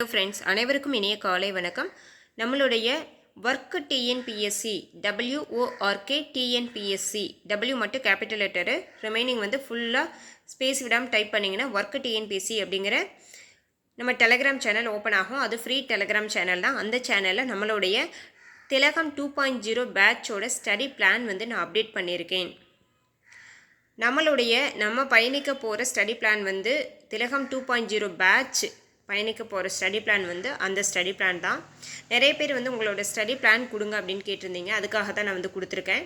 Hello friends, அனைவருக்கும் இனிய காலை வணக்கம். நம்மளுடைய work TNPSC WORK TNPSC W மட்டும் கேபிட்டல் லெட்டரு, ரிமைனிங் வந்து ஃபுல்லாக ஸ்பேஸ் விடாமல் டைப் பண்ணிங்கன்னா ஒர்க் டிஎன்பிஎஸ்சி அப்படிங்கிற நம்ம டெலகிராம் சேனல் ஓப்பன் ஆகும். அது ஃப்ரீ டெலகிராம் சேனல் தான். அந்த சேனலில் நம்மளுடைய திலகம் 2.0 பேட்சோட ஸ்டடி பிளான் வந்து நான் அப்டேட் பண்ணியிருக்கேன். நம்ம பயணிக்க போகிற ஸ்டடி பிளான் வந்து திலகம் 2.0 பேட்ச் பயணிக்க போகிற ஸ்டடி பிளான் வந்து அந்த ஸ்டடி பிளான் தான். நிறைய பேர் வந்து உங்களோட ஸ்டடி பிளான் கொடுங்க அப்படின்னு கேட்டிருந்தீங்க. அதுக்காக தான் நான் வந்து கொடுத்துருக்கேன்.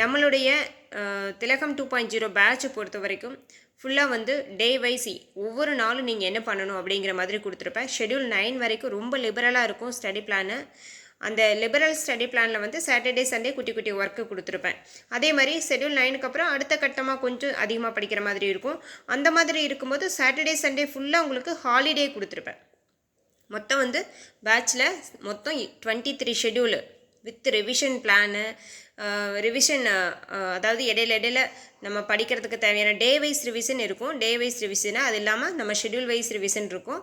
நம்மளுடைய திலகம் 2.0 பேட்சை பொறுத்த வரைக்கும் ஃபுல்லாக வந்து டே வைஸ் ஒவ்வொரு நாளும் நீங்கள் என்ன பண்ணணும் அப்படிங்கிற மாதிரி கொடுத்துருப்பேன். ஷெட்யூல் 9 வரைக்கும் ரொம்ப லிபரலாக இருக்கும் ஸ்டடி பிளானு. அந்த லிபரல் ஸ்டடி பிளானில் வந்து சாட்டர்டே சண்டே குட்டி குட்டி ஒர்க்கு கொடுத்துருப்பேன். அதே மாதிரி ஷெட்யூல் 9க்கு அப்புறம் அடுத்த கட்டமாக கொஞ்சம் அதிகமாக படிக்கிற மாதிரி இருக்கும். அந்த மாதிரி இருக்கும்போது சாட்டர்டே சண்டே ஃபுல்லாக உங்களுக்கு ஹாலிடே கொடுத்துருப்பேன். மொத்தம் வந்து பேட்சில் மொத்தம் 23 schedule with revision plan, revision அதாவது இடையில நம்ம படிக்கிறதுக்கு தேவையான டே வைஸ் ரிவிஷன் இருக்கும். டே வைஸ் ரிவிஷனா அது இல்லாமல் நம்ம ஷெட்யூல் வைஸ் ரிவிஷன் இருக்கும்.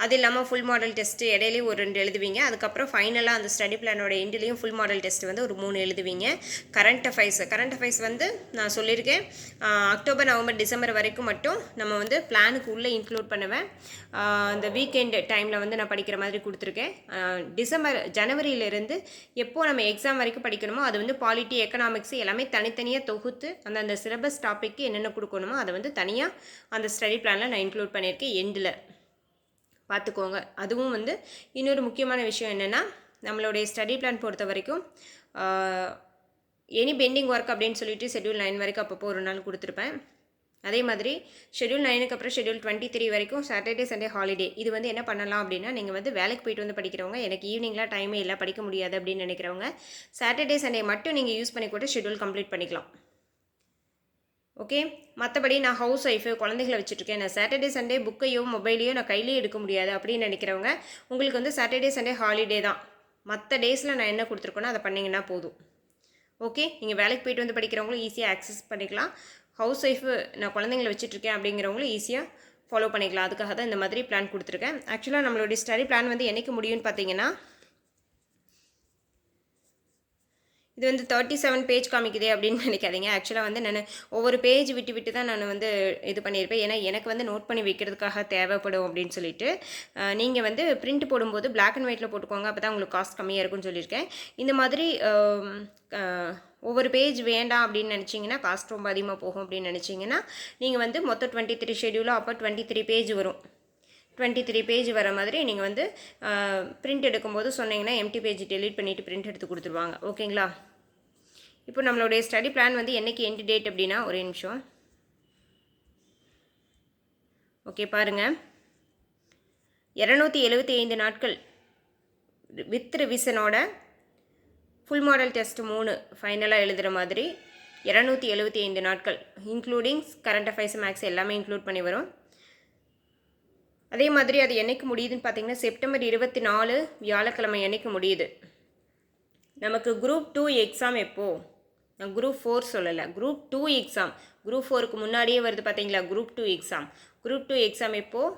அது இல்லாமல் ஃபுல் மாடல் டெஸ்ட்டு இடையிலையும் ஒரு 2 எழுதுவீங்க. அதுக்கப்புறம் ஃபைனலாக அந்த ஸ்டடி பிளானோட எண்ட்லேயும் ஃபுல் மாடல் டெஸ்ட் வந்து ஒரு 3 எழுதுவீங்க. கரண்ட் அஃபைர்ஸ் வந்து நான் சொல்லியிருக்கேன், அக்டோபர் நவம்பர் டிசம்பர் வரைக்கும் மட்டும் நம்ம வந்து பிளானுக்கு உள்ளே இன்க்ளூட் பண்ணுவேன். இந்த வீக்கெண்டு டைமில் வந்து நான் படிக்கிற மாதிரி கொடுத்துருக்கேன். ஜனவரியிலேருந்து எப்போது நம்ம எக்ஸாம் வரைக்கும் படிக்கணுமோ அது வந்து பாலிட்டி, எக்கனாமிக்ஸ் எல்லாமே தனித்தனியாக தொகுத்து அந்த சிலபஸ் டாப்பிக்கு என்னென்ன கொடுக்கணுமோ அதை வந்து தனியாக அந்த ஸ்டடி பிளானில் நான் இன்க்ளூட் பண்ணியிருக்கேன். எண்டில் பார்த்துக்கோங்க. அதுவும் வந்து இன்னொரு முக்கியமான விஷயம் என்னென்னா, நம்மளுடைய ஸ்டடி பிளான் பொறுத்த வரைக்கும் எனி பெண்டிங் ஒர்க் அப்படின்னு சொல்லிட்டு ஷெட்யூல் 9 வரைக்கும் அப்பப்போ ஒரு நாள் கொடுத்துருப்பேன். அதே மாதிரி ஷெட்யூல் 9க்கு அப்புறம் ஷெட்யூல் 23 வரைக்கும் சாட்டர்டே சண்டே ஹாலிடே. இது வந்து என்ன பண்ணலாம் அப்படின்னா, நீங்கள் வந்து வேலைக்கு போயிட்டு வந்து படிக்கிறவங்க, எனக்கு ஈவினிங்லாம் டைமே இல்லை படிக்க முடியாது அப்படின்னு நினைக்கிறவங்க சாட்டர்டே சண்டே மட்டும் நீங்கள் யூஸ் பண்ணி கூட ஷெட்யூல் கம்ப்ளீட் பண்ணிக்கலாம். ஓகே. மற்றபடி நான் ஹவுஸ் ஒய்ஃபு, குழந்தைகளை வச்சுட்ருக்கேன், நான் சாட்டர்டே சண்டே புக்கையோ மொபைலையோ நான் கையிலேயே எடுக்க முடியாது அப்படின்னு நினைக்கிறவங்க உங்களுக்கு வந்து சாட்டர்டே சண்டே ஹாலிடே தான். மற்ற டேஸில் நான் என்ன கொடுத்துருக்கேனோ அதை பண்ணிங்கன்னா போதும். ஓகே. நீங்கள் வேலைக்கு போயிட்டு வந்து படிக்கிறவங்களும் ஈஸியாக ஆக்சஸ் பண்ணிக்கலாம். ஹவுஸ் ஒய்ஃபு, நான் குழந்தைங்களை வச்சுட்ருக்கேன் அப்படிங்கிறவங்களும் ஈஸியாக ஃபாலோ பண்ணிக்கலாம். அதுக்காக தான் இந்த மாதிரி பிளான் கொடுத்துருக்கேன். ஆக்சுவலாக நம்மளுடைய ஸ்டடி பிளான் வந்து என்றைக்கு முடியும்னு பார்த்தீங்கன்னா, இது வந்து 37 பேஜ் காமிக்குதே அப்படின்னு நினைக்காதீங்க. ஆக்சுவலாக வந்து நான் ஒவ்வொரு பேஜ் விட்டு தான் நான் வந்து இது பண்ணியிருப்பேன். ஏன்னா எனக்கு வந்து நோட் பண்ணி வைக்கிறதுக்காக தேவைப்படும் அப்படின்னு சொல்லிட்டு. நீங்கள் வந்து பிரிண்ட் போடும்போது பிளாக் அண்ட் ஒயிட்டில் போட்டுக்கோங்க, அப்போ தான் உங்களுக்கு காஸ்ட் கம்மியாக இருக்குன்னு சொல்லியிருக்கேன். இந்த மாதிரி ஒவ்வொரு பேஜ் வேண்டாம் அப்படின்னு நினச்சிங்கன்னா, காஸ்ட் ரொம்ப அதிகமாக போகும் அப்படின்னு நினச்சிங்கன்னா, நீங்கள் வந்து மொத்தம் 23 ஷெட்யூலோ அப்போ 23 பேஜ் வரும். 23 பேஜ் வர மாதிரி நீங்கள் வந்து பிரிண்ட் எடுக்கும்போது சொன்னீங்கன்னா எம்டி பேஜ் டெலீட் பண்ணிவிட்டு பிரிண்ட் எடுத்து கொடுத்துருவாங்க. ஓகேங்களா? இப்போ நம்மளுடைய ஸ்டடி பிளான் வந்து என்றைக்கு எண்ட் டேட் அப்படின்னா, ஒரே நிமிஷம். ஓகே பாருங்கள், 275 நாட்கள் வித் ரிவிஷனோட ஃபுல் மாடல் டெஸ்ட் 3 ஃபைனலாக எழுதுகிற மாதிரி 275 நாட்கள் இன்க்ளூடிங் கரண்ட் அஃபேர்ஸ், மேக்ஸ் எல்லாமே இன்க்ளூட் பண்ணி வரும். அதே மாதிரி அது என்றைக்கு முடியுதுன்னு பார்த்தீங்கன்னா, செப்டம்பர் 24 வியாழக்கிழமை என்றைக்கு முடியுது. நமக்கு குரூப் 2 எக்ஸாம் எப்போது? நான் குரூப் 4 சொல்லலை, குரூப் 2 எக்ஸாம். குரூப் 4க்கு முன்னாடியே வருது பார்த்தீங்களா குரூப் 2 எக்ஸாம். குரூப் 2 எக்ஸாம் எப்போது?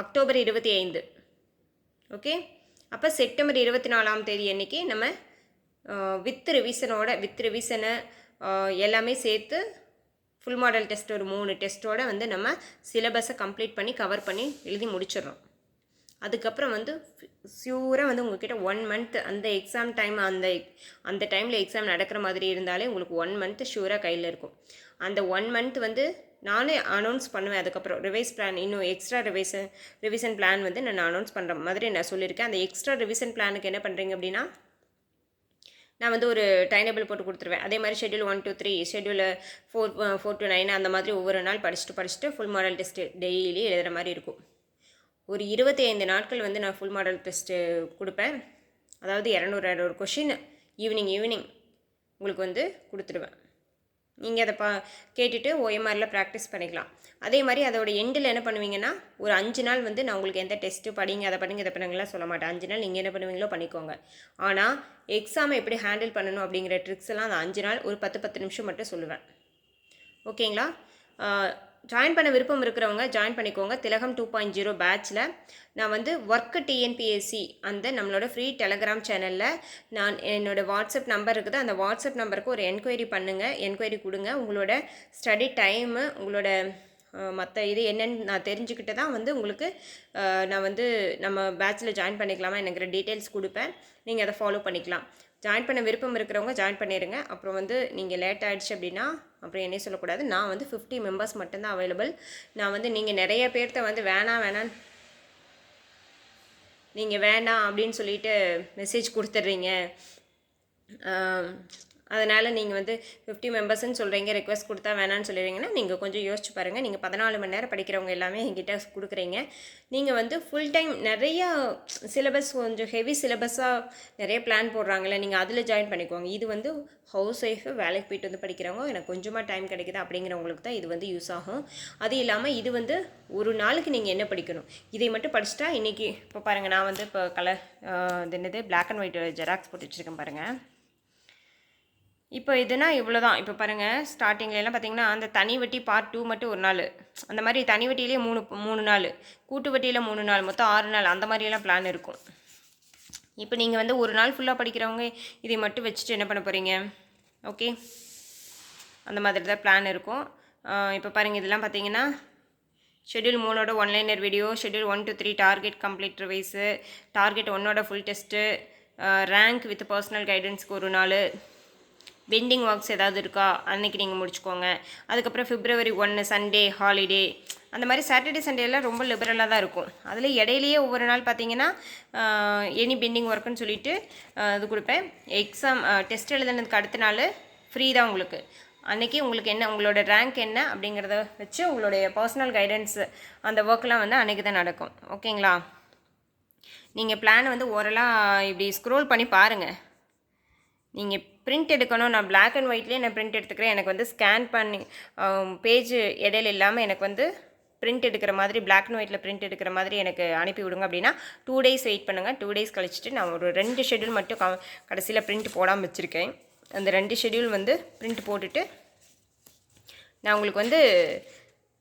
அக்டோபர் 25. ஓகே. அப்போ செப்டம்பர் 24ஆம் தேதி அன்றைக்கி நம்ம வித் ரிவிஷனை எல்லாமே சேர்த்து ஃபுல் மாடல் டெஸ்ட் ஒரு 3 டெஸ்ட்டோடு வந்து நம்ம சிலபஸை கம்ப்ளீட் பண்ணி கவர் பண்ணி எழுதி முடிச்சிடறோம். அதுக்கப்புறம் வந்து ஷியூராக வந்து உங்கள்கிட்ட 1 மந்த் அந்த எக்ஸாம் டைம் அந்த டைமில் எக்ஸாம் நடக்கிற மாதிரி இருந்தாலே உங்களுக்கு 1 மந்த் ஷியூராக கையில் இருக்கும். அந்த 1 மந்த் வந்து நானே அனௌன்ஸ் பண்ணுவேன். அதுக்கப்புறம் ரிவைஸ் பிளான், இன்னும் எக்ஸ்ட்ரா ரிவிஷன் பிளான் வந்து நான் அனௌன்ஸ் பண்ணுற மாதிரி நான் சொல்லியிருக்கேன். அந்த எக்ஸ்ட்ரா ரிவிஷன் பிளானுக்கு என்ன பண்ணுறீங்க அப்படின்னா, நான் வந்து ஒரு டைம் டேபிள் போட்டு கொடுத்துருவேன். அதே மாதிரி ஷெட்யூல் 1 to 3, ஷெட்யூல் 4 to 9 அந்த மாதிரி ஒவ்வொரு நாள் படிச்சுட்டு ஃபுல் மாடல் டெஸ்ட்டு டெய்லி எழுதுகிற மாதிரி இருக்கும். ஒரு 25 நாட்கள் வந்து நான் ஃபுல் மாடல் டெஸ்ட்டு கொடுப்பேன். அதாவது 200 கொஷின் ஈவினிங் உங்களுக்கு வந்து கொடுத்துடுவேன். நீங்கள் அதை கேட்டுட்டு OMRல ப்ராக்டிஸ் பண்ணிக்கலாம். அதே மாதிரி அதோட எண்டில் என்ன பண்ணுவீங்கன்னா, ஒரு 5 நாள் வந்து நான் உங்களுக்கு எந்த டெஸ்ட்டு படிங்க அதை பண்ணுங்கலாம் சொல்ல மாட்டேன். 5 நாள் நீங்கள் என்ன பண்ணுவீங்களோ பண்ணிக்கோங்க. ஆனால் எக்ஸாமை எப்படி ஹேண்டில் பண்ணணும் அப்படிங்கிற ட்ரிக்ஸ் எல்லாம் அந்த 5 நாள் ஒரு 10 நிமிஷம் மட்டும் சொல்லுவேன். ஓகேங்களா? ஜாயின் பண்ண விருப்பம் இருக்கிறவங்க ஜாயின் பண்ணிக்கோங்க. திலகம் 2.0 பேட்சில் நான் வந்து ஒர்க்கு டிஎன்பிஎஸ்சி அந்த நம்மளோட ஃப்ரீ டெலகிராம் சேனலில் நான் என்னோடய வாட்ஸ்அப் நம்பர் இருக்குது. அந்த வாட்ஸ்அப் நம்பருக்கு ஒரு என்கொயரி பண்ணுங்கள், என்கொயரி கொடுங்க. உங்களோட ஸ்டடி டைமு, உங்களோட மற்ற இது என்னென்னு நான் தெரிஞ்சுக்கிட்டு தான் வந்து உங்களுக்கு நான் வந்து நம்ம பேட்சில் ஜாயின் பண்ணிக்கலாமா எனக்கு டீட்டெயில்ஸ் கொடுப்பேன். நீங்கள் அதை ஃபாலோ பண்ணிக்கலாம். ஜாயின் பண்ண விருப்பம் இருக்கிறவங்க ஜாயின் பண்ணிடுங்க. அப்புறம் வந்து நீங்கள் லேட் ஆகிடுச்சு அப்படின்னா அப்புறம் என்ன சொல்லக்கூடாது. நான் வந்து 50 மெம்பர்ஸ் மட்டும்தான் அவைலபிள். நான் வந்து நீங்கள் நிறைய பேர்த்த வந்து வேணாம் நீங்கள் வேண்டாம் அப்படின்னு சொல்லிட்டு மெசேஜ் கொடுத்துட்றீங்க. அதனால் நீங்கள் வந்து 50 மெம்பர்ஸ்ன்னு சொல்கிறீங்க, ரெக்வஸ்ட் கொடுத்தா வேணான்னு சொல்லிடுறீங்கன்னா நீங்கள் கொஞ்சம் யோசிச்சு பாருங்கள். நீங்கள் 14 மணி நேரம் படிக்கிறவங்க எல்லாமே என்கிட்ட கொடுக்குறீங்க. நீங்கள் வந்து ஃபுல் டைம் நிறையா சிலபஸ் கொஞ்சம் ஹெவி சிலபஸாக நிறைய பிளான் போடுறாங்களே, நீங்கள் அதில் ஜாயின் பண்ணிக்கோங்க. இது வந்து ஹவுஸ் ஒய்ஃபு வேலைக்கு போய்ட்டு வந்து படிக்கிறவங்க, எனக்கு கொஞ்சமாக டைம் கிடைக்குது அப்படிங்கிறவங்களுக்கு தான் இது வந்து யூஸ் ஆகும். அது இல்லாமல் இது வந்து ஒரு நாளுக்கு நீங்கள் என்ன படிக்கணும் இதை மட்டும் படிச்சுட்டா இன்றைக்கி இப்போ பாருங்கள். நான் வந்து இப்போ இது என்னது பிளாக் அண்ட் ஒயிட் ஜெராக்ஸ் போட்டு வச்சுருக்கேன் பாருங்கள். இப்போ இதுனா இவ்வளோ தான். இப்போ பாருங்கள், ஸ்டார்டிங்லலாம் பார்த்திங்கன்னா அந்த தனி வட்டி பார்ட் 2 மட்டும் ஒரு நாள், அந்த மாதிரி தனி வட்டியிலே 3 நாள், கூட்டு வட்டியில் 3 நாள், மொத்தம் 6 நாள், அந்த மாதிரியெல்லாம் பிளான் இருக்கும். இப்போ நீங்கள் வந்து ஒரு நாள் ஃபுல்லாக படிக்கிறவங்க இதை மட்டும் வச்சுட்டு என்ன பண்ண போகிறீங்க? ஓகே, அந்த மாதிரி தான் பிளான் இருக்கும். இப்போ பாருங்கள், இதெல்லாம் பார்த்தீங்கன்னா ஷெட்யூல் 3ஓட one liner video, schedule 1 to 3 target complete revise, target 1ஓட full test, rank with personal கைடன்ஸ்க்கு ஒரு நாள், பெண்டிங் ஒர்க்ஸ் ஏதாவது இருக்கா அன்றைக்கி நீங்கள் முடிச்சுக்கோங்க. அதுக்கப்புறம் February 1 சண்டே ஹாலிடே, அந்த மாதிரி சாட்டர்டே சண்டேலாம் ரொம்ப லிபரலாக தான் இருக்கும். அதில் இடையிலேயே ஒவ்வொரு நாள் பார்த்தீங்கன்னா எனி பெண்டிங் ஒர்க்குன்னு சொல்லிட்டு இது கொடுப்பேன். எக்ஸாம் டெஸ்ட் எழுதுனதுக்கு அடுத்த நாள் ஃப்ரீ தான் உங்களுக்கு. அன்றைக்கி உங்களுக்கு என்ன, உங்களோட ரேங்க் என்ன அப்படிங்கிறத வச்சு உங்களுடைய பர்சனல் கைடன்ஸ் அந்த ஒர்க்லாம் வந்து அன்றைக்கி தான் நடக்கும். ஓகேங்களா? நீங்கள் பிளான் வந்து ஓரலாக இப்படி ஸ்க்ரோல் பண்ணி பாருங்கள். நீங்கள் பிரிண்ட் எடுக்கணும், நான் பிளாக் அண்ட் ஒயிட்லேயே நான் பிரிண்ட் எடுத்துக்கிறேன். எனக்கு வந்து ஸ்கேன் பண்ணி பேஜ் இடையில இல்லாமல் எனக்கு வந்து பிரிண்ட் எடுக்கிற மாதிரி, பிளாக் அண்ட் ஒயிட்டில் பிரிண்ட் எடுக்கிற மாதிரி எனக்கு அனுப்பி விடுங்க அப்படின்னா 2 days வெயிட் பண்ணுங்கள். 2 days கழிச்சிட்டு நான் ஒரு 2 ஷெட்யூல் மட்டும் கடைசியில் பிரிண்ட் போடாமல் வச்சுருக்கேன். அந்த 2 ஷெட்யூல் வந்து பிரிண்ட் போட்டுட்டு நான் உங்களுக்கு வந்து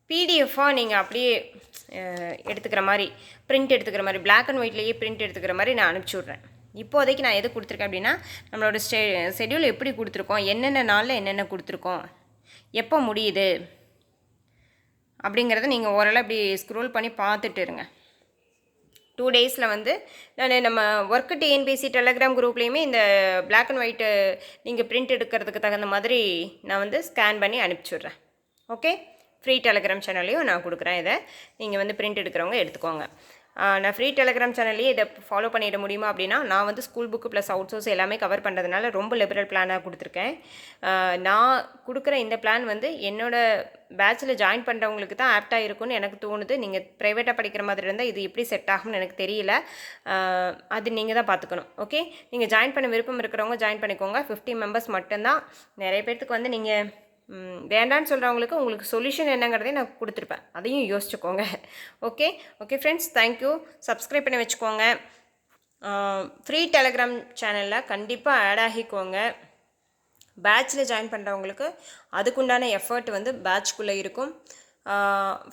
பிடிஎஃபாக நீங்கள் அப்படியே எடுத்துக்கிற மாதிரி, பிரிண்ட் எடுத்துக்கிற மாதிரி, பிளாக் அண்ட் ஒயிட்லேயே பிரிண்ட் எடுத்துக்கிற மாதிரி நான் அனுப்பிச்சி விட்றேன். இப்போதைக்கு நான் எது கொடுத்துருக்கேன் அப்படின்னா நம்மளோட ஷெட்யூல் எப்படி கொடுத்துருக்கோம், என்னென்ன நாளில் என்னென்ன கொடுத்துருக்கோம், எப்போ முடியுது அப்படிங்கிறத நீங்கள் ஓரளவு இப்படி ஸ்க்ரோல் பண்ணி பார்த்துட்டு இருங்க. 2 daysல வந்து நான் நம்ம ஒர்க்கு டிஎன்பிஎஸ்சி டெலகிராம் குரூப்லேயுமே இந்த பிளாக் அண்ட் ஒயிட்டு நீங்கள் பிரிண்ட் எடுக்கிறதுக்கு தகுந்த மாதிரி நான் வந்து ஸ்கேன் பண்ணி அனுப்பிச்சுட்றேன். ஓகே, ஃப்ரீ டெலகிராம் சேனல்லையும் நான் கொடுக்குறேன். இதை நீங்கள் வந்து பிரிண்ட் எடுக்கிறவங்க எடுத்துக்கோங்க. நான் ஃப்ரீ டெலகிராம் சேனல்லையே இதை ஃபாலோ பண்ணிட முடியுமா அப்படின்னா, நான் வந்து school book plus out source எல்லாமே கவர் பண்ணுறதுனால ரொம்ப லிபரல் பிளானாக கொடுத்துருக்கேன். நான் கொடுக்குற இந்த பிளான் வந்து என்னோடய பேட்சில் ஜாயின் பண்ணுறவங்களுக்கு தான் ஆப்டாக இருக்கும்னு எனக்கு தோணுது. நீங்கள் ப்ரைவேட்டாக படிக்கிற மாதிரி இருந்தால் இது எப்படி செட் ஆகும்னு எனக்கு தெரியல. அது நீங்கள் தான் பார்த்துக்கணும். ஓகே, நீங்கள் ஜாயின் பண்ண விருப்பம் இருக்கிறவங்க ஜாயின் பண்ணிக்கோங்க. 50 மெம்பர்ஸ் மட்டும்தான். நிறைய பேர்த்துக்கு வந்து நீங்கள் வேண்டான்னு சொல்கிறவங்களுக்கு உங்களுக்கு சொல்யூஷன் என்னங்கிறதே நான் கொடுத்துருப்பேன். அதையும் யோசிச்சுக்கோங்க. Okay friends, thank you. சப்ஸ்கிரைப் பண்ணி வச்சுக்கோங்க. ஃப்ரீ டெலகிராம் சேனலில் கண்டிப்பாக ஆட் ஆகிக்கோங்க. பேட்சில் ஜாயின் பண்ணுறவங்களுக்கு அதுக்குண்டான எஃபர்ட் வந்து பேட்ச்குள்ளே இருக்கும்.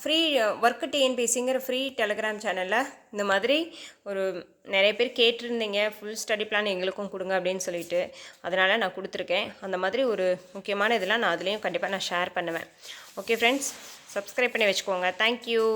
ஃப்ரீ ஒர்க்கு டிஎன்பிஎஸ்சிங்கிற ஃப்ரீ டெலகிராம் சேனலில் இந்த மாதிரி ஒரு நிறைய பேர் கேட்டிருந்தீங்க, ஃபுல் ஸ்டடி பிளான் எங்களுக்கும் கொடுங்க அப்படின்னு சொல்லிட்டு, அதனால் நான் கொடுத்துருக்கேன். அந்த மாதிரி ஒரு முக்கியமான இதெல்லாம் நான் அதுலேயும் கண்டிப்பாக நான் ஷேர் பண்ணுவேன். ஓகே ஃப்ரெண்ட்ஸ், சப்ஸ்கிரைப் பண்ணி வச்சுக்கோங்க. தேங்க்யூ.